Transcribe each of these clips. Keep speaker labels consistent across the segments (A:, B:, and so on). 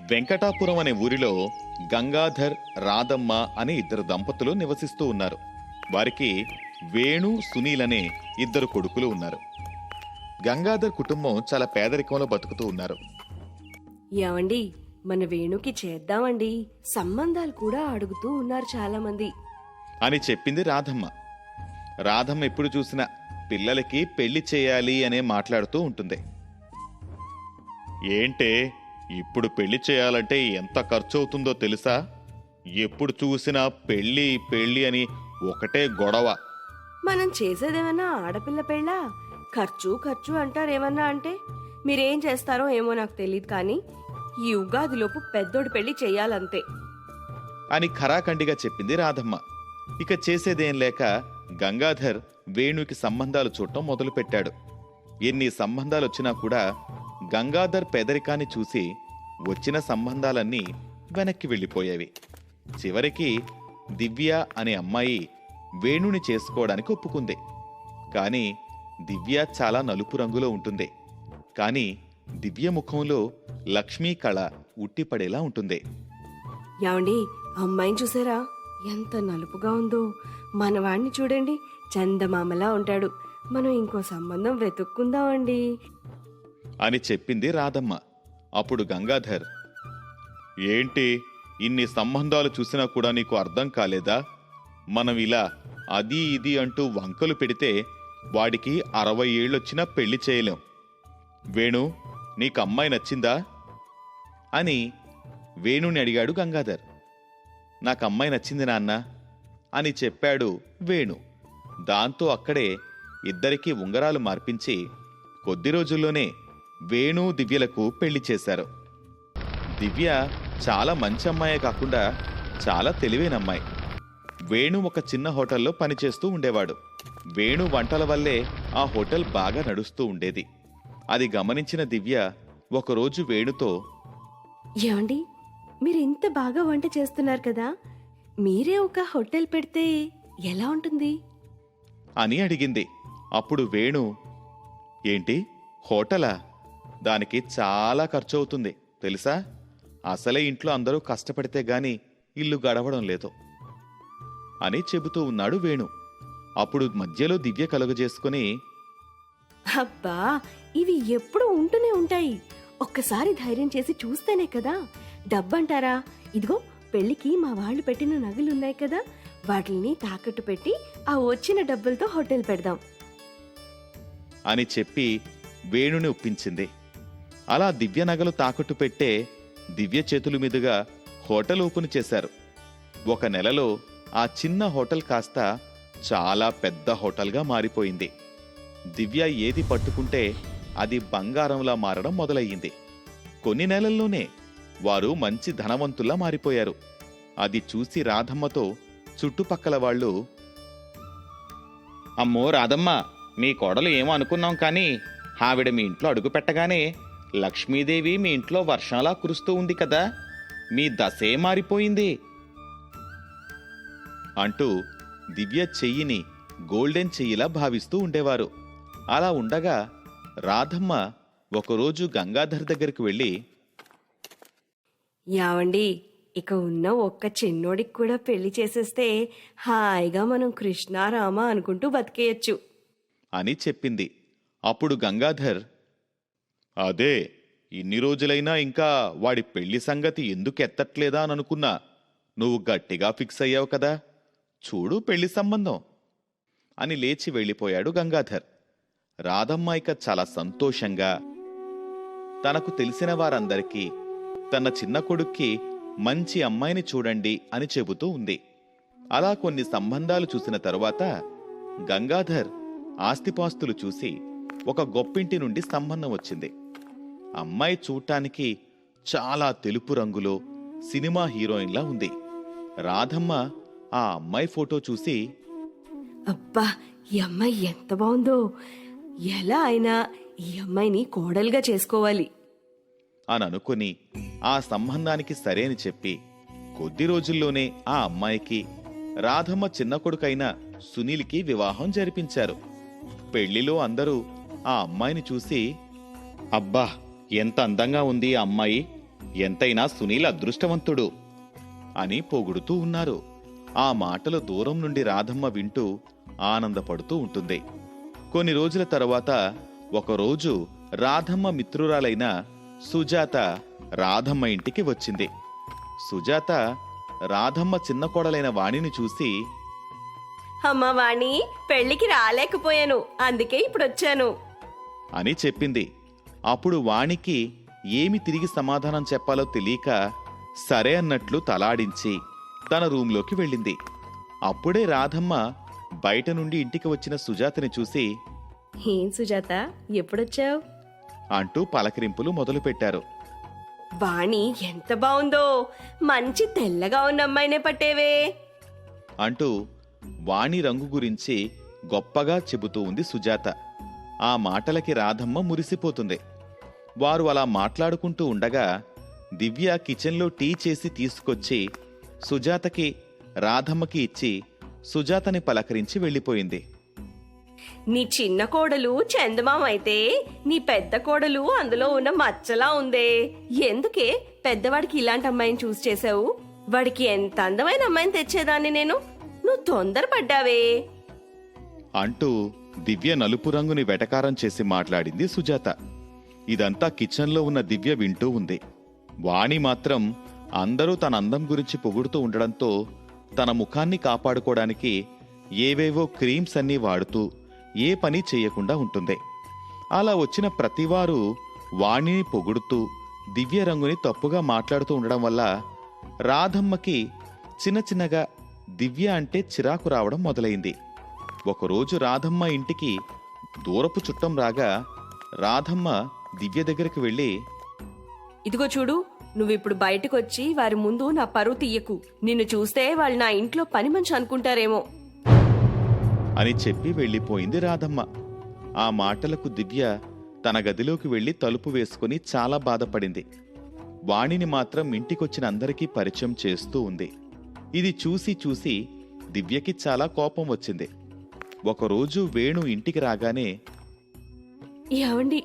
A: వెంకటాపురం అనే ఊరిలో గంగాధర్, రాధమ్మ అనే ఇద్దరు దంపతులు నివసిస్తూ ఉన్నారు. వారికి వేణు, సునీల్ అనే ఇద్దరు కొడుకులు ఉన్నారు. గంగాధర్ కుటుంబం చాలా పేదరికంలో బతుకుతూ ఉన్నారు.
B: ఏమండి, మన వేణుకి చేద్దామండి, సంబంధాలు కూడా అడుగుతూ ఉన్నారు చాలా మంది
A: అని చెప్పింది రాధమ్మ. రాధమ్మ ఎప్పుడు చూసినా పిల్లలకి పెళ్లి చేయాలి అనే మాట్లాడుతూ ఉంటుంది. ఏంటే, ఇప్పుడు పెళ్లి చేయాలంటే ఎంత ఖర్చు అవుతుందో తెలుసా? ఎప్పుడు చూసినా పెళ్లి పెళ్లి అని ఒకటే గొడవ.
B: మనం చేసేదేమన్నా ఆడపిల్ల పెళ్ళా? ఖర్చు ఖర్చు అంటారేమన్నా అంటే మీరేం చేస్తారో ఏమో నాకు తెలియదు, కానీ ఈ ఉగాదిలోపు పెద్దోడి పెళ్లి చెయ్యాలంతే
A: అని ఖరాఖండిగా చెప్పింది రాధమ్మ. ఇక చేసేదేం లేక గంగాధర్ వేణుకి సంబంధాలు చూడటం మొదలుపెట్టాడు. ఎన్ని సంబంధాలొచ్చినా కూడా గంగాధర్ పేదరికాన్ని చూసి వచ్చిన సంబంధాలన్నీ వెనక్కి వెళ్ళిపోయేవి. చివరికి దివ్య అనే అమ్మాయి వేణుని చేసుకోవడానికి ఒప్పుకుంది. కాని దివ్య చాలా నలుపు రంగులో ఉంటుంది. కాని దివ్య ముఖంలో లక్ష్మీ కళ ఉట్టిపడేలా ఉంటుంది.
B: ఏమండి, అమ్మాయిని చూసారా? ఎంత నలుపుగా ఉందో. మనవాణ్ణి చూడండి, చందమామలా ఉంటాడు. మనం ఇంకో సంబంధం వెతుక్కుందామండి
A: అని చెప్పింది రాధమ్మ. అప్పుడు గంగాధర్, ఏంటి ఇన్ని సంబంధాలు చూసినా కూడా నీకు అర్థం కాలేదా? మనం ఇలా అది ఇది అంటూ వంకలు పెడితే వాడికి 60 ఏళ్ళొచ్చినా పెళ్లి చేయలేం. వేణు, నీకు అమ్మాయి నచ్చిందా అని వేణుని అడిగాడు గంగాధర్. నాకు అమ్మాయి నచ్చింది నాన్న అని చెప్పాడు వేణు. దాంతో అక్కడే ఇద్దరికీ ఉంగరాలు మార్పించి కొద్ది రోజుల్లోనే వేణు, దివ్యలకు పెళ్లి చేశారు. దివ్య చాలా మంచి అమ్మాయే కాకుండా చాలా తెలివైన అమ్మాయి. వేణు ఒక చిన్న హోటల్లో పనిచేస్తూ ఉండేవాడు. వేణు వంటల వల్లే ఆ హోటల్ బాగా నడుస్తూ ఉండేది. అది గమనించిన దివ్య ఒకరోజు వేణుతో,
B: ఏమండి, మీరు ఇంత బాగా వంట చేస్తున్నారు కదా, మీరే ఒక హోటల్ పెడితే ఎలా ఉంటుంది
A: అని అడిగింది. అప్పుడు వేణు, ఏంటి హోటలా? దానికి చాలా ఖర్చు అవుతుంది తెలుసా? అసలే ఇంట్లో అందరూ కష్టపడితే గాని ఇల్లు గడవడం లేదు అని చెబుతూ ఉన్నాడు వేణు. అప్పుడు మధ్యలో దివ్య కలుగజేసుకుని,
B: అబ్బా, ఇవి ఎప్పుడు ఉంటూనే ఉంటాయి. ఒక్కసారి ధైర్యం చేసి చూస్తేనే కదా. డబ్బంటారా? ఇదిగో పెళ్లికి మా వాళ్ళు పెట్టిన నగలున్నాయి కదా, వాటిని తాకట్టు పెట్టి ఆ వచ్చిన డబ్బులతో హోటల్ పెడదాం
A: అని చెప్పి వేణుని ఒప్పించింది. అలా దివ్య నగలు తాకట్టు పెట్టే దివ్య చేతుల మీదుగా హోటల్ ఓపెన్ చేశారు. 1 నెలలో ఆ చిన్న హోటల్ కాస్త చాలా పెద్ద హోటల్గా మారిపోయింది. దివ్య ఏది పట్టుకుంటే అది బంగారంలా మారడం మొదలయ్యింది. కొన్ని నెలల్లోనే వారు మంచి ధనవంతుల్లా మారిపోయారు. అది చూసి రాధమ్మతో చుట్టుపక్కల వాళ్ళు, అమ్మో రాధమ్మ, మీ కోడలు ఏమో అనుకున్నాం, కానీ ఆవిడ మీ ఇంట్లో అడుగు పెట్టగానే లక్ష్మీదేవి మీ ఇంట్లో వర్షంలా కురుస్తూ ఉంది కదా, మీ దశే మారిపోయింది అంటూ దివ్య చెయ్యిని గోల్డెన్ చెయ్యిలా భావిస్తూ ఉండేవారు. అలా ఉండగా రాధమ్మ ఒకరోజు గంగాధర్ దగ్గరికి వెళ్ళి,
B: యావండి, ఇక ఉన్న ఒక్క చిన్నోడికి కూడా పెళ్లి చేసేస్తే హాయిగా మనం కృష్ణారామ అనుకుంటూ బతికేయచ్చు
A: అని చెప్పింది. అప్పుడు గంగాధర్, అదే ఇన్ని రోజులైనా ఇంకా వాడి పెళ్లి సంగతి ఎందుకు ఎత్తట్లేదా అని అనుకున్నా. నువ్వు గట్టిగా ఫిక్స్ అయ్యావు కదా, చూడు పెళ్లి సంబంధం అని లేచి వెళ్ళిపోయాడు గంగాధర్. రాధమ్మ ఇక చాలా సంతోషంగా తనకు తెలిసిన వారందరికీ తన చిన్న కొడుక్కి మంచి అమ్మాయిని చూడండి అని చెబుతూ ఉంది. అలా కొన్ని సంబంధాలు చూసిన తరువాత గంగాధర్ ఆస్తిపాస్తులు చూసి ఒక గొప్పింటి నుండి సంబంధం వచ్చింది. అమ్మాయి చూడటానికి చాలా తెలుపు రంగులో సినిమా హీరోయిన్లా ఉంది. రాధమ్మ ఆ అమ్మాయి ఫోటో చూసి,
B: అబ్బా, ఈ అమ్మాయి ఎంత బాగుందో, ఎలా అయినా ఈ అమ్మాయిని కోడలుగా చేసుకోవాలి
A: అని అనుకుని ఆ సంబంధానికి సరేని చెప్పి కొద్ది రోజుల్లోనే ఆ అమ్మాయికి రాధమ్మ చిన్న కొడుకైన సునీల్కి వివాహం జరిపించారు. పెళ్లిలో అందరూ ఆ అమ్మాయిని చూసి, అబ్బా ఎంత అందంగా ఉంది ఆ అమ్మాయి, ఎంతైనా సునీల్ అదృష్టవంతుడు అని పొగుడుతూ ఉన్నారు. ఆ మాటలు దూరం నుండి రాధమ్మ వింటూ ఆనందపడుతూ ఉంటుంది. కొన్ని రోజుల తరువాత ఒకరోజు రాధమ్మ మిత్రురాలైన సుజాత రాధమ్మ ఇంటికి వచ్చింది. సుజాత రాధమ్మ చిన్న కోడలైన వాణిని చూసి,
B: అమ్మా వాణి, పెళ్లికి రాలేకపోయాను, అందుకే ఇప్పుడు వచ్చాను
A: అని చెప్పింది. అప్పుడు వాణికి ఏమి తిరిగి సమాధానం చెప్పాలో తెలియక సరే అన్నట్లు తలాడించి తన రూంలోకి వెళ్ళింది. అప్పుడే రాధమ్మ బయట నుండి ఇంటికి వచ్చిన సుజాతని చూసి,
B: ఏం సుజాత, ఎప్పుడొచ్చావు
A: అంటూ పలకరింపులు మొదలుపెట్టారు.
B: వాణి ఎంత బావుందో, మంచి తెల్లగా ఉన్న అమ్మాయినే పట్టేవే
A: అంటూ వాణి రంగు గురించి గొప్పగా చెబుతూ ఉంది సుజాత. ఆ మాటలకి రాధమ్మ మురిసిపోతుంది. వారు అలా మాట్లాడుకుంటూ ఉండగా దివ్య కిచెన్లో టీ చేసి తీసుకొచ్చి సుజాతకి రాధమ్మకి ఇచ్చి సుజాతని పలకరించి వెళ్ళిపోయింది.
B: నీ చిన్న కోడలు చందమామ అయితే నీ పెద్ద కోడలు అందులో ఉన్న మచ్చలా ఉందే, ఎందుకే పెద్దవాడికి ఇలాంటి అమ్మాయిని చూస్ చేసావు? వాడికి ఎంత అందమైన అమ్మాయిని తెచ్చేదాన్ని నేను, నువ్వు తొందరపడ్డావే
A: అంటూ దివ్య నలుపు రంగుని వెటకారం చేసి మాట్లాడింది సుజాత. ఇదంతా కిచెన్లో ఉన్న దివ్య వింటూ ఉంది. వాణి మాత్రం అందరూ తన అందం గురించి పొగుడుతూ ఉండడంతో తన ముఖాన్ని కాపాడుకోవడానికి ఏవేవో క్రీమ్స్ అన్నీ వాడుతూ ఏ పని చేయకుండా ఉంటుంది. అలా వచ్చిన ప్రతివారు వాణిని పొగుడుతూ దివ్య రంగుని తప్పుగా మాట్లాడుతూ ఉండడం వల్ల రాధమ్మకి చిన్న చిన్నగా దివ్య అంటే చిరాకు రావడం మొదలైంది. ఒకరోజు రాధమ్మ ఇంటికి దూరపు చుట్టం రాగా రాధమ్మ దివ్య దగ్గరికి వెళ్ళి,
B: ఇదిగో చూడు, నువ్విప్పుడు బయటకొచ్చి వారి ముందు నా పరువు తీయకు, నిన్ను చూస్తే వాళ్ళు నా ఇంట్లో పని మనిషి అనుకుంటారేమో
A: అని చెప్పి వెళ్ళిపోయింది రాధమ్మ. ఆ మాటలకు దివ్య తన గదిలోకి వెళ్లి తలుపు వేసుకుని చాలా బాధపడింది. వాణిని మాత్రం ఇంటికొచ్చిన అందరికీ పరిచయం చేస్తూ ఉంది. ఇది చూసి చూసి దివ్యకి చాలా కోపం వచ్చింది. ఒకరోజు వేణు ఇంటికి రాగానే,
B: ఏవండి,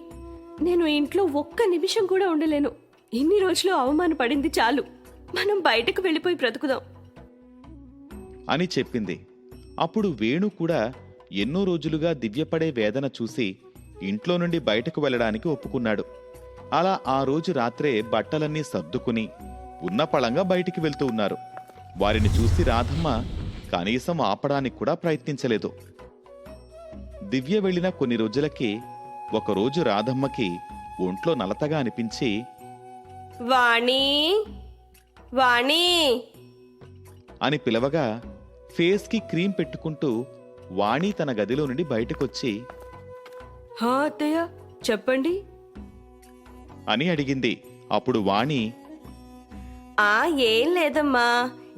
B: నేను ఇంట్లో ఒక్క నిమిషం కూడా ఉండలేను, ఇన్ని రోజులు అవమానపడింది చాలు, మనం బయటకు వెళ్ళిపోయి బ్రతుకుదాం
A: అని చెప్పింది. అప్పుడు వేణు కూడా ఎన్నో రోజులుగా దివ్యపడే వేదన చూసి ఇంట్లో నుండి బయటకు వెళ్ళడానికి ఒప్పుకున్నాడు. అలా ఆ రోజు రాత్రే బట్టలన్నీ సర్దుకుని ఉన్నపళంగా బయటికి వెళ్తూ ఉన్నారు. వారిని చూసి రాధమ్మ కనీసం ఆపడానికి కూడా ప్రయత్నించలేదు. దివ్య వెళ్లిన కొన్ని రోజులకి ఒకరోజు రాధమ్మకి ఒంట్లో నలతగా అనిపించి,
B: వాణి వాణి
A: అని పిలవగా ఫేస్కి క్రీమ్ పెట్టుకుంటూ వాణి తన గదిలో నుండి బయటకొచ్చి,
B: హా అత్తయ్య, చెప్పండి
A: అని అడిగింది. అప్పుడు వాణి,
B: ఏం లేదమ్మా,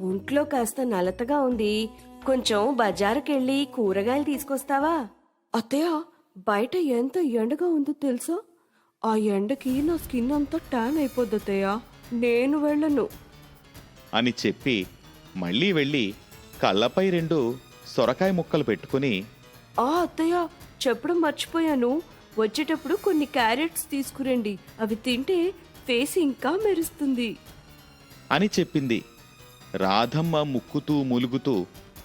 B: ఒంట్లో కాస్త నలతగా ఉంది, కొంచెం బజారుకెళ్ళి కూరగాయలు తీసుకొస్తావా? అత్తయ్య, బయట ఎంత ఎండగా ఉందో తెలుసా? ఆ ఎండకి నా స్కిన్ అంతా ట్యాన్ అయిపోద్ది అత్తయ్య, నేను వెళ్ళను
A: అని చెప్పి మళ్ళీ వెళ్ళి కళ్ళపై 2 సొరకాయ ముక్కలు పెట్టుకుని,
B: అత్తయ్య, చెప్పడం మర్చిపోయాను, వచ్చేటప్పుడు కొన్ని క్యారెట్స్ తీసుకురండి, అవి తింటే ఫేస్ ఇంకా మెరుస్తుంది
A: అని చెప్పింది. రాధమ్మ ముక్కుతూ ములుగుతూ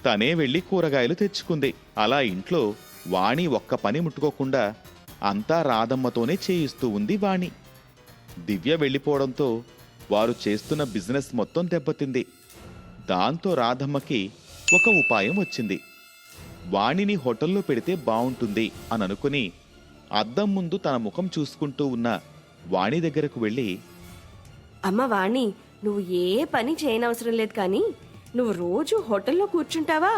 A: తనే వెళ్ళి కూరగాయలు తెచ్చుకుంది. అలా ఇంట్లో వాణి ఒక్క పని ముట్టుకోకుండా అంతా రాధమ్మతోనే చేయిస్తూ ఉంది వాణి. దివ్య వెళ్ళిపోవడంతో వారు చేస్తున్న బిజినెస్ మొత్తం దెబ్బతింది. దాంతో రాధమ్మకి ఒక ఉపాయం వచ్చింది. వాణిని హోటల్లో పెడితే బావుంటుంది అని అనుకుని అద్దం ముందు తన ముఖం చూసుకుంటూ ఉన్న వాణి దగ్గరకు వెళ్ళి,
B: అమ్మ వాణి, నువ్వు ఏ పని చేయనవసరం లేదు, కానీ నువ్వు రోజు హోటల్లో కూర్చుంటావా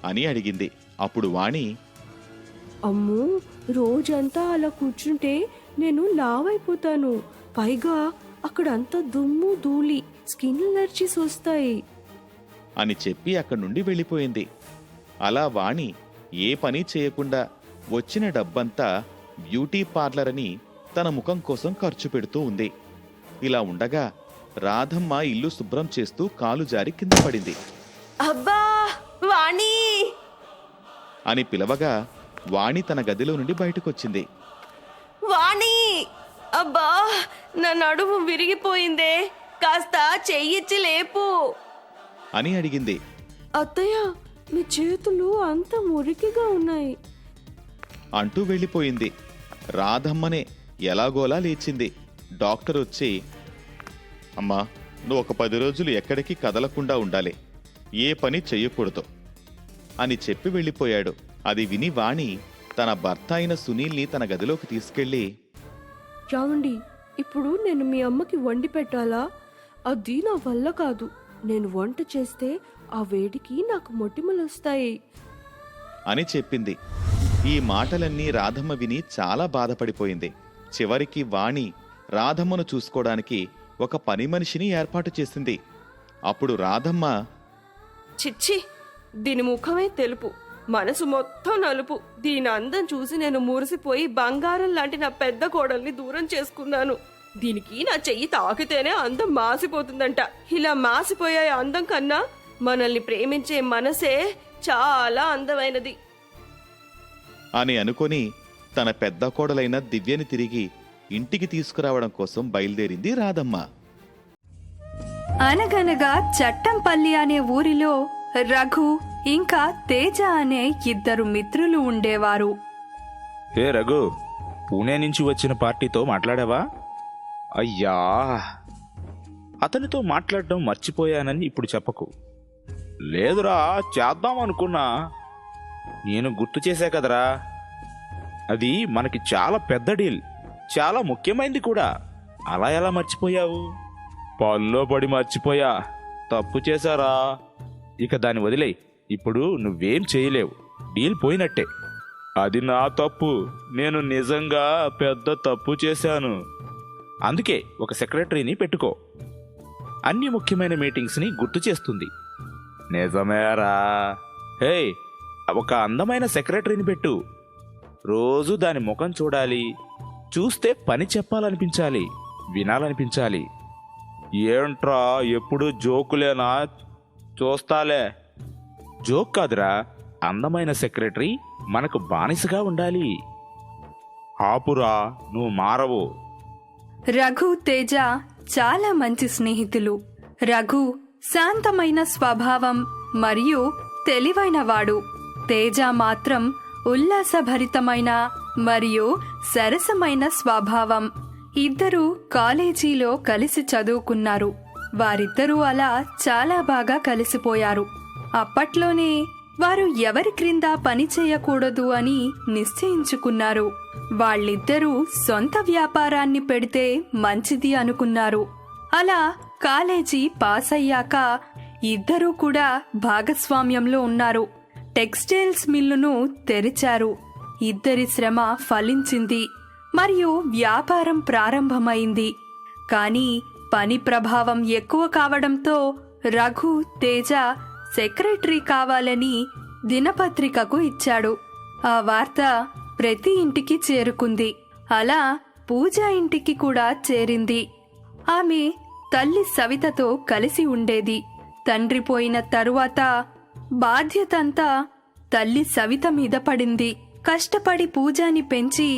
A: అని అడిగింది. అప్పుడు వాణి,
B: అమ్మో, రోజంతా అలా కూర్చుంటే నేను లావైపోతాను, పైగా అక్కడంతా దుమ్ము ధూళి, స్కిన్ అలర్జీస్ వస్తాయి
A: అని చెప్పి అక్కడి నుండి వెళ్ళిపోయింది. అలా వాణి ఏ పని చేయకుండా వచ్చిన డబ్బంతా బ్యూటీ పార్లర్ అని తన ముఖం కోసం ఖర్చు పెడుతూ ఉంది. ఇలా ఉండగా రాధమ్మ ఇల్లు శుభ్రం చేస్తూ కాలు జారి కింద పడింది.
B: అబ్బా వాణి
A: అని పిలవగా వాణి తన గదిలో నుండి బయటకొచ్చింది.
B: వాణి అబ్బా, నా నడుము విరిగిపోయిందే, కాస్త చెయ్యిచ్చి లేపు
A: అని అడిగింది.
B: అత్తయ్య, మీ చేతులు అంత మురికిగా ఉన్నాయి
A: అంటూ వెళ్ళిపోయింది. రాధమ్మనే ఎలాగోలా లేచింది. డాక్టర్ వచ్చి, అమ్మా, నువ్వు ఒక 10 రోజులు ఎక్కడికి కదలకుండా ఉండాలి, ఏ పని చెయ్యకూడదు అని చెప్పి వెళ్ళిపోయాడు. అది విని వాణి తన భర్త అయిన సునీల్ని తన గదిలోకి తీసుకెళ్లి,
B: చావండి, ఇప్పుడు నేను మీ అమ్మకి వండి పెట్టాలా? అది నా వల్ల కాదు. నేను వంట చేస్తే ఆ వేడికి నాకు మొటిమలు వస్తాయి
A: అని చెప్పింది. ఈ మాటలన్నీ రాధమ్మ విని చాలా బాధపడిపోయింది. చివరికి వాణి రాధమ్మను చూసుకోవడానికి ఒక పని మనిషిని ఏర్పాటు చేసింది. అప్పుడు రాధమ్మ,
B: చిచ్చి, దీని ముఖమే తెలుపు, మనసు మొత్తం నలుపు. దీని అందం చూసి నేను మురిసిపోయి బంగారం లాంటి నా పెద్ద కోడల్ని దూరం చేసుకున్నాను. దీనికి నా చెయ్యి తాకితేనే అందం మాసిపోతుందంట. ఇలా మాసిపోయే అందం కన్నా మనల్ని ప్రేమించే మనసే చాలా అందమైనది
A: అని అనుకొని తన పెద్ద కోడలైన దివ్యని తిరిగి ఇంటికి తీసుకురావడం కోసం బయలుదేరింది రాధమ్మ.
C: అనగనగా చట్టంపల్లి అనే ఊరిలో రఘు ఇంకా తేజ అనే 2 మిత్రులు ఉండేవారు.
D: హే రఘు, పూణే నుంచి వచ్చిన పార్టీతో మాట్లాడావా? అయ్యా, అతనితో మాట్లాడడం మర్చిపోయానని ఇప్పుడు చెప్పకు. లేదురా, చేద్దాం అనుకున్నా. నేను గుర్తు చేశా కదరా, అది మనకి చాలా పెద్ద డీల్, చాలా ముఖ్యమైనది కూడా. అలా ఎలా మర్చిపోయావు? పనిలో పడి మర్చిపోయా. తప్పు చేశారా, ఇక దాన్ని వదిలేయ్. ఇప్పుడు నువ్వేం చేయలేవు, డీల్ పోయినట్టే. అది నా తప్పు, నేను నిజంగా పెద్ద తప్పు చేశాను. అందుకే ఒక సెక్రటరీని పెట్టుకో, అన్ని ముఖ్యమైన మీటింగ్స్ని గుర్తు చేస్తుంది. నిజమేరా? హే, ఒక అందమైన సెక్రటరీని పెట్టు. రోజు దాని ముఖం చూడాలి, చూస్తే పని చెప్పాలనిపించాలి, వినాలనిపించాలి. ఏంట్రా ఎప్పుడు జోకులేనా? చూస్తాలే. జోక్ కాదురా, అందమైన సెక్రటరీ మనకు బానిసగా ఉండాలి. ఆపురా, నువ్వు మారవు.
C: రఘు, తేజ చాలా మంచి స్నేహితులు. రఘు శాంతమైన స్వభావం మరియు తెలివైనవాడు. తేజ మాత్రం ఉల్లాసభరితమైన మరియు సరసమైన స్వభావం. ఇద్దరూ కాలేజీలో కలిసి చదువుకున్నారు. వారిద్దరూ అలా చాలా బాగా కలిసిపోయారు. అప్పట్లోనే వారు ఎవరి క్రింద పని చేయకూడదు అని నిశ్చయించుకున్నారు. వాళ్ళిద్దరూ సొంత వ్యాపారాన్ని పెడితే మంచిది అనుకున్నారు. అలా కాలేజీ పాస్ అయ్యాక ఇద్దరూ కూడా భాగస్వామ్యంలో ఉన్నారు. టెక్స్టైల్స్ మిల్లును తెరిచారు. ఇద్దరి శ్రమ ఫలించింది మరియు వ్యాపారం ప్రారంభమైంది. కానీ పని ప్రభావం ఎక్కువ కావడంతో రఘు, తేజ సెక్రటరీ కావాలని దినపత్రికకు ఇచ్చాడు. ఆ వార్త ప్రతి ఇంటికి చేరుకుంది. అలా పూజ ఇంటికి కూడా చేరింది. ఆమె తల్లి సవితతో కలిసి ఉండేది. తండ్రి పోయిన తరువాత బాధ్యతంతా తల్లి సవిత మీద పడింది. కష్టపడి పూజని పెంచి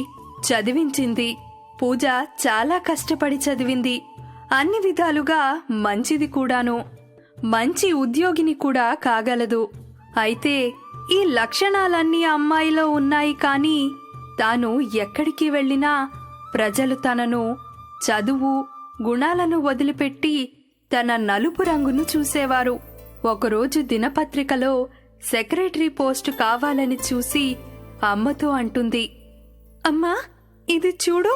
C: చదివించింది. పూజ చాలా కష్టపడి చదివింది. అన్ని విధాలుగా మంచిది కూడాను. మంచి ఉద్యోగిని కూడా కాగలదు. అయితే ఈ లక్షణాలన్నీ అమ్మాయిలో ఉన్నాయి. కానీ తాను ఎక్కడికి వెళ్ళినా ప్రజలు తనను చదువు, గుణాలను వదిలిపెట్టి తన నలుపు రంగును చూసేవారు. ఒకరోజు దినపత్రికలో సెక్రటరీ పోస్టు కావాలని చూసి అమ్మతో అంటుంది, అమ్మా, ఇది చూడు,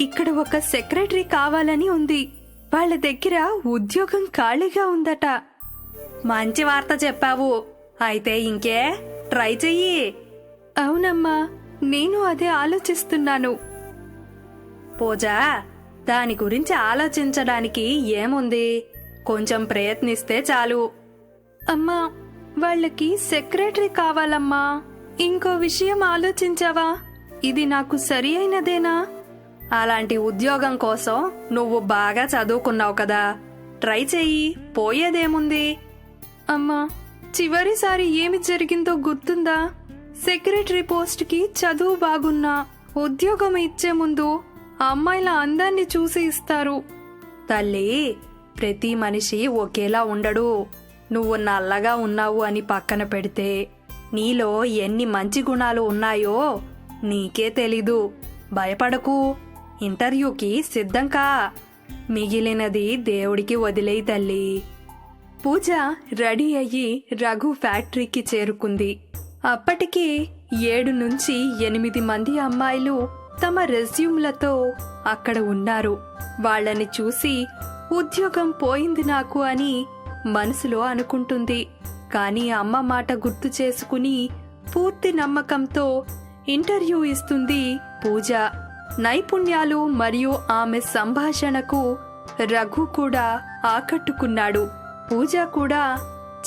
C: ఇక్కడ ఒక సెక్రటరీ కావాలని ఉంది. వాళ్ళ దగ్గర ఉద్యోగం ఖాళీగా ఉందట. మంచి వార్త చెప్పావు. అయితే ఇంకే ట్రై చెయ్యి. అవునమ్మా, నేను అదే ఆలోచిస్తున్నాను. పూజ, దాని గురించి ఆలోచించడానికి ఏముంది, కొంచెం ప్రయత్నిస్తే చాలు. అమ్మా, వాళ్ళకి సెక్రటరీ కావాలమ్మా. ఇంకో విషయం ఆలోచించావా? ఇది నాకు సరి అయినదేనా? అలాంటి ఉద్యోగం కోసం నువ్వు బాగా చదువుకున్నావు కదా, ట్రై చెయ్యి, పోయేదేముంది. అమ్మా, చివరిసారి ఏమి జరిగిందో గుర్తుందా? సెక్రటరీ పోస్ట్కి చదువు బాగున్నా ఉద్యోగం ఇచ్చే ముందు అమ్మాయిల అందాన్ని చూసి ఇస్తారు. తల్లి, ప్రతి మనిషి ఒకేలా ఉండడు. నువ్వు నల్లగా ఉన్నావు అని పక్కన పెడితే నీలో ఎన్ని మంచి గుణాలు ఉన్నాయో నీకే తెలీదు. భయపడకు, ఇంటర్వ్యూకి సిద్ధం కా. మిగిలినది దేవుడికి వదిలేయి తల్లి. పూజ రెడీ అయ్యి రఘు ఫ్యాక్టరీకి చేరుకుంది. అప్పటికి 7 నుంచి 8 మంది అమ్మాయిలు తమ రెజ్యూమ్లతో అక్కడ ఉన్నారు. వాళ్ళని చూసి ఉద్యోగం పోయింది నాకు అని మనసులో అనుకుంటుంది. కానీ అమ్మ మాట గుర్తు చేసుకుని పూర్తి నమ్మకంతో ఇంటర్వ్యూ ఇస్తుంది పూజ. నైపుణ్యాలు మరియు ఆమె సంభాషణకు రఘు కూడా ఆకట్టుకున్నాడు. పూజ కూడా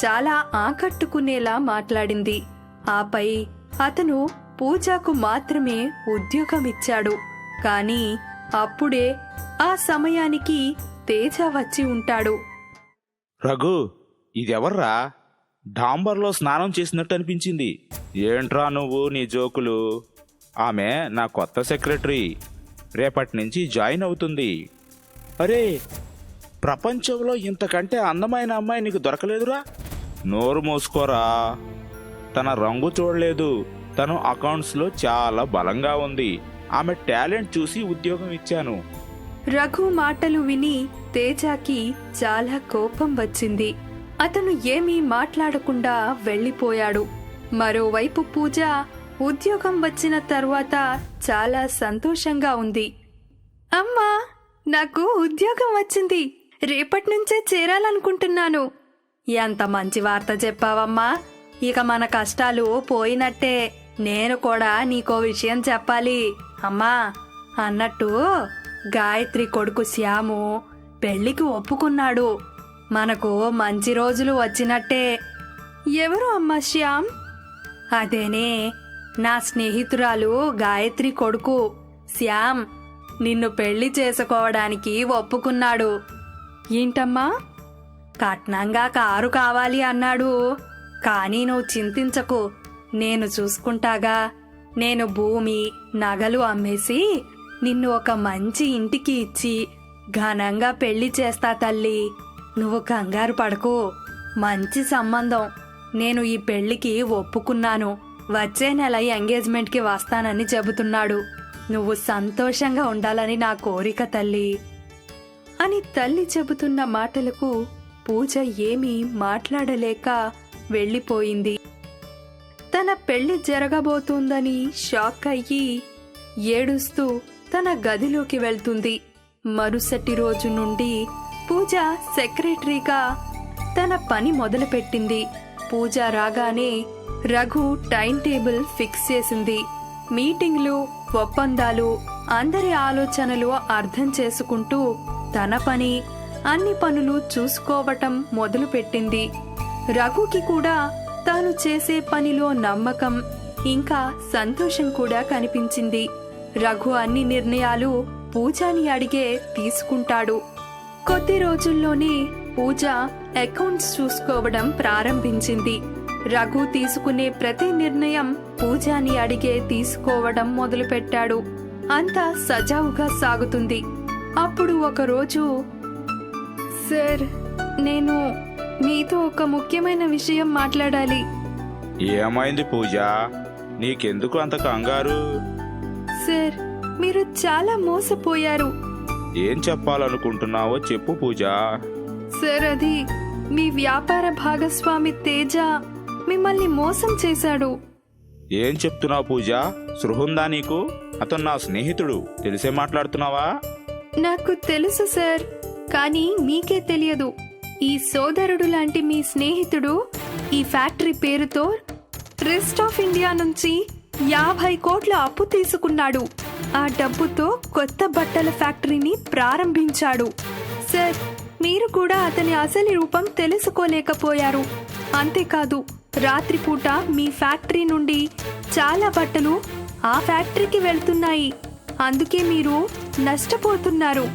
C: చాలా ఆకట్టుకునేలా మాట్లాడింది. ఆపై అతను పూజకు మాత్రమే ఉద్యోగం ఇచ్చాడు. కానీ అప్పుడే ఆ సమయానికి తేజ వచ్చి ఉంటాడు.
D: రఘు, ఇదెవర్రా? డాంబర్లో స్నానం చేసినట్టు అనిపించింది. ఏంట్రా నువ్వు నీ జోకులు? ఆమె నా కొత్త సెక్రటరీ, రేపటి నుంచి జాయిన్ అవుతుంది. అరే, ప్రపంచంలో ఇంతకంటే అందమైన అమ్మాయి నీకు దొరకలేదురా? నోరు మూసుకోరా. తన రంగు చూడలేదు, తను అకౌంట్స్లో చాలా బలంగా ఉంది. ఆమె టాలెంట్ చూసి ఉద్యోగం ఇచ్చాను.
C: రఘు మాటలు విని తేజకి చాలా కోపం వచ్చింది. అతను ఏమీ మాట్లాడకుండా వెళ్ళిపోయాడు. మరోవైపు పూజ ఉద్యోగం వచ్చిన తర్వాత చాలా సంతోషంగా ఉంది. అమ్మా, నాకు ఉద్యోగం వచ్చింది. రేపటి నుంచే చేరాలనుకుంటున్నాను. ఎంత మంచి వార్త చెప్పావమ్మా. ఇక మన కష్టాలు పోయినట్టే. నేను కూడా నీకో విషయం చెప్పాలి. అమ్మా, అన్నట్టు గాయత్రి కొడుకు శ్యాము పెళ్లికి ఒప్పుకున్నాడు. మనకు మంచి రోజులు వచ్చినట్టే. ఎవరు అమ్మా శ్యామ్? అదేనే, నా స్నేహితురాలు గాయత్రి కొడుకు శ్యామ్ నిన్ను పెళ్లి చేసుకోవడానికి ఒప్పుకున్నాడు. ఏంటమ్మా? కట్నంగా కారు కావాలి అన్నాడు. కానీ నువ్వు చింతించకు, నేను చూసుకుంటాగా. నేను భూమి, నగలు అమ్మేసి నిన్ను ఒక మంచి ఇంటికి ఇచ్చి ఘనంగా పెళ్లి చేస్తా తల్లి. నువ్వు కంగారు పడకు. మంచి సంబంధం. నేను ఈ పెళ్లికి ఒప్పుకున్నాను. వచ్చే నెల ఎంగేజ్మెంట్కి వస్తానని చెబుతున్నాడు. నువ్వు సంతోషంగా ఉండాలని నా కోరిక తల్లి అని తల్లి చెబుతున్న మాటలకు పూజ ఏమీ మాట్లాడలేక వెళ్ళిపోయింది. తన పెళ్లి జరగబోతుందని షాక్ అయ్యి ఏడుస్తూ తన గదిలోకి వెళ్తుంది. మరుసటి రోజు నుండి పూజ సెక్రటరీగా తన పని మొదలుపెట్టింది. పూజ రాగానే రఘు టైం టేబుల్ ఫిక్స్ చేసింది. మీటింగ్లు, ఒప్పందాలు, అందరి ఆలోచనలు అర్థం చేసుకుంటూ తన పని, అన్ని పనులు చూసుకోవటం మొదలుపెట్టింది. రఘుకి కూడా తాను చేసే పనిలో నమ్మకం ఇంకా సంతోషం కూడా కనిపించింది. రఘు అన్ని నిర్ణయాలు పూజని అడిగే తీసుకుంటాడు. కొద్ది రోజుల్లోనే పూజ అకౌంట్స్ చూసుకోవడం ప్రారంభించింది. రఘు తీసుకునే ప్రతి నిర్ణయం పూజని అడిగే తీసుకోవడం మొదలుపెట్టాడు. అంతా సజావుగా సాగుతుంది. అప్పుడు ఒకరోజు, సార్, నేను మీతో ఒక ముఖ్యమైన విషయం మాట్లాడాలి.
D: ఏమైంది పూజ? నీకెందుకు అంత కంగారు?
C: సార్, మీరు చాలా మోసపోయారు.
D: ఏం చెప్పాలనుకుంటున్నావో చెప్పు పూజ.
C: సార్, అది మీ వ్యాపార భాగస్వామి తేజ మిమ్మల్ని మోసం చేశాడు.
D: ఏం చెప్తున్నావు పూజ? సృహుందా నీకు? అతను నా స్నేహితుడు, తెలిసే మాట్లాడుతున్నావా?
C: నాకు తెలుసు సార్, కానీ మీకే తెలియదు. ఈ సోదరుడు లాంటి మీ స్నేహితుడు ఈ ఫ్యాక్టరీ పేరుతో రెస్ట్ ఆఫ్ ఇండియా నుంచి 50 కోట్ల అప్పు తీసుకున్నాడు. ఆ డబ్బుతో కొత్త బట్టల ఫ్యాక్టరీని ప్రారంభించాడు. సార్, మీరు కూడా అతని అసలు రూపం తెలుసుకోలేకపోయారు. అంతేకాదు, రాత్రిపూట మీ ఫ్యాక్టరీ నుండి చాలా బట్టలు ఆ ఫ్యాక్టరీకి వెళ్తున్నాయి. అందుకే మీరు నష్టపోతున్నారు.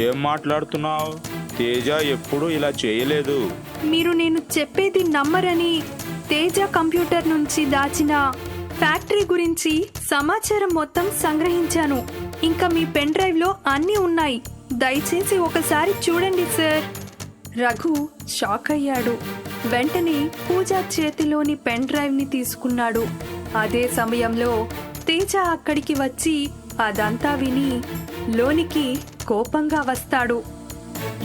D: ఏం మాట్లాడుతున్నావు? తేజ ఎప్పుడు ఇలా చేయలేదు.
C: మీరు నేను చెప్పేది నమ్మరని తేజ కంప్యూటర్ నుంచి దాచిన ఫ్యాక్టరీ గురించి సమాచారం మొత్తం సంగ్రహించాను. ఇంకా మీ పెన్ డ్రైవ్లో అన్నీ ఉన్నాయి. దయచేసి ఒకసారి చూడండి సార్. రఘు షాక్ అయ్యాడు. వెంటనే పూజ చేతిలోని పెన్ డ్రైవ్ని తీసుకున్నాడు. అదే సమయంలో తేజ అక్కడికి వచ్చి అదంతా విని లోనికి కోపంగా వస్తాడు.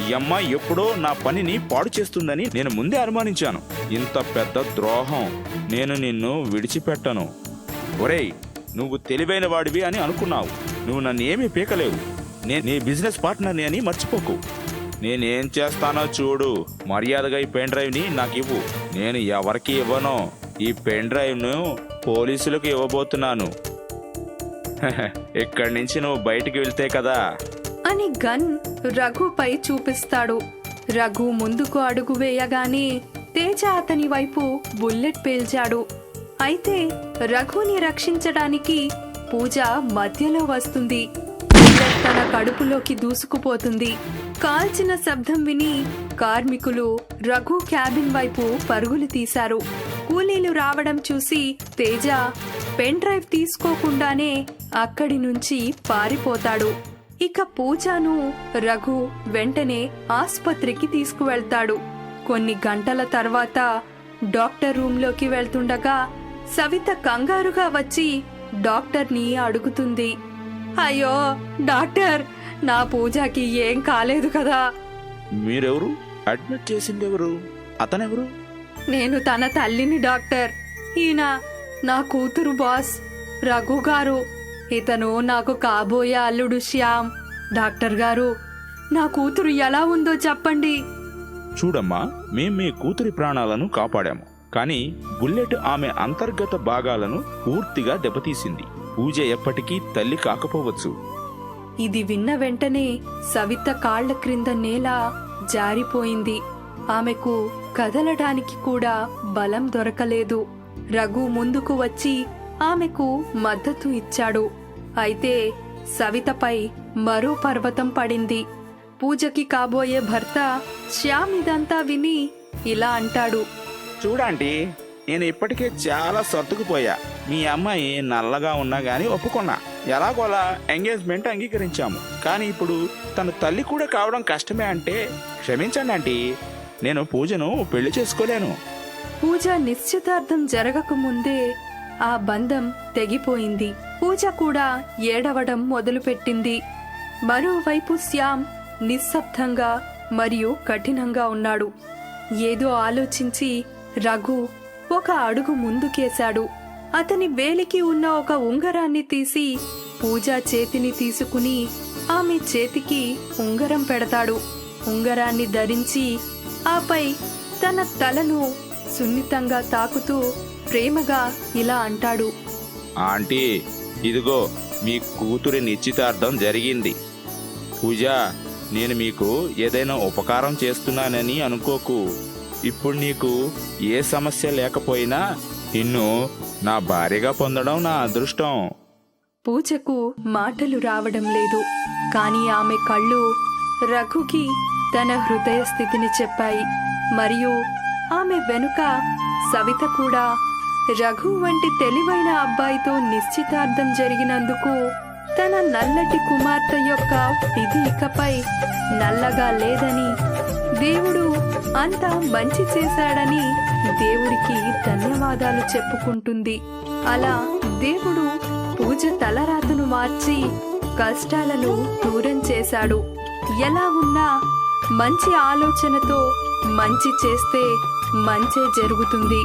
D: ఈ అమ్మాయి ఎప్పుడో నా పనిని పాడు చేస్తుందని నేను ముందే అనుమానించాను. ఇంత పెద్ద ద్రోహం నేను నిన్ను విడిచిపెట్టను. ఒరేయ్, నువ్వు తెలివైన వాడివి అని అనుకున్నావు. నువ్వు నన్ను ఏమీ పీకలేవు. నేను నీ బిజినెస్ పార్ట్నర్ని అని మర్చిపోకు. నేనేం చేస్తానో చూడు. మర్యాదగా ఈ పెన్ డ్రైవ్ని నాకు ఇవ్వు. నేను ఎవరికి ఇవ్వను. ఈ పెన్ డ్రైవ్ను పోలీసులకు ఇవ్వబోతున్నాను. ఇక్కడి నుంచి నువ్వు బయటికి వెళ్తే కదా
C: అని గన్ రఘుపై చూపిస్తాడు. రఘు ముందుకు అడుగు వేయగానే తేజ అతని వైపు బుల్లెట్ పేల్చాడు. అయితే రఘుని రక్షించడానికి పూజ మధ్యలో వస్తుంది. బుల్లెట్ తన కడుపులోకి దూసుకుపోతుంది. కాల్చిన శబ్దం విని కార్మికులు రఘు క్యాబిన్ వైపు పరుగులు తీశారు. కూలీలు రావడం చూసి తేజ పెన్ డ్రైవ్ తీసుకోకుండానే అక్కడి నుంచి పారిపోతాడు. ఇక పూజను రఘు వెంటనే ఆస్పత్రికి తీసుకువెళ్తాడు. కొన్ని గంటల తర్వాత డాక్టర్ రూంలోకి వెళ్తుండగా సవిత కంగారుగా వచ్చి డాక్టర్ని అడుగుతుంది. అయ్యో డాక్టర్, నా పూజకి ఏం కాలేదు కదా?
D: మీరెవరు? అడ్మిట్ చేసింది ఎవరు? అతనెవరు?
C: నేను తన తల్లిని డాక్టర్. ఈయన నా కూతురు బాస్ రఘు గారు. ఇతను నాకు కాబోయే అల్లుడు శ్యామ్. డాక్టర్ గారు, నా కూతురు ఎలా ఉందో చెప్పండి.
D: చూడమ్మా, మేం మీ కూతురి ప్రాణాలను కాపాడాము. కానీ బుల్లెట్ ఆమె అంతర్గత భాగాలను పూర్తిగా దెబ్బతీసింది. పూజ ఎప్పటికీ తల్లి కాకపోవచ్చు.
C: ఇది విన్న వెంటనే సవిత కాళ్ల క్రింద నేల జారిపోయింది. ఆమెకు కదలడానికి కూడా బలం దొరకలేదు. రఘు ముందుకు వచ్చి ఆమెకు మద్దతు ఇచ్చాడు. అయితే సవితపై మరో పర్వతం పడింది. పూజకి కాబోయే భర్త శ్యామ్ ఇదంతా విని ఇలా అంటాడు.
D: చూడండి, నేను ఇప్పటికే చాలా సర్దుకుపోయా. మీ అమ్మాయి నల్లగా ఉన్నా గానీ ఒప్పుకున్నా. ఎలాగోలా ఎంగేజ్మెంట్ అంగీకరించాము. కానీ ఇప్పుడు తన తల్లి కూడా కావడం కష్టమే అంటే క్షమించండి ఆంటీ, నేను పూజను పెళ్లి చేసుకోలేను.
C: పూజ నిశ్చితార్థం జరగక ముందే ఆ బంధం తెగిపోయింది. పూజ కూడా ఏడవడం మొదలుపెట్టింది. మరోవైపు శ్యామ్ నిశ్శబ్దంగా మరియు కఠినంగా ఉన్నాడు. ఏదో ఆలోచించి రఘు ఒక అడుగు ముందుకేశాడు. అతని వేలికి ఉన్న ఒక ఉంగరాన్ని తీసి పూజ చేతిని తీసుకుని ఆమె చేతికి ఉంగరం పెడతాడు. ఉంగరాన్ని ధరించి ఆపై తన తలను సున్నితంగా తాకుతూ ప్రేమగా ఇలా అంటాడు.
D: ఆంటీ, ఇదిగో మీ కూతురి నిశ్చితార్థం జరిగింది. పూజ, నేను మీకు ఏదైనా ఉపకారం చేస్తున్నానని అనుకోకు. ఇప్పుడు నీకు ఏ సమస్య లేకపోయినా నిన్ను నా భార్యగా పొందడం నా అదృష్టం.
C: పూజకు మాటలు రావడం లేదు. కానీ ఆమె కళ్ళు రఘుకి తన హృదయ స్థితిని చెప్పాయి. మరియు ఆమె వెనుక సవిత కూడా రఘు వంటి తెలివైన అబ్బాయితో నిశ్చితార్థం జరిగినందుకు తన నల్లటి కుమార్తె యొక్క విధి ఇకపై నల్లగా లేదని, దేవుడు అంతా మంచి చేశాడని దేవుడికి ధన్యవాదాలు చెప్పుకుంటుంది. అలా దేవుడు పూజ తలరాతను మార్చి కష్టాలను దూరం చేశాడు. ఎలా ఉన్నా మంచి ఆలోచనతో మంచి చేస్తే మంచే జరుగుతుంది.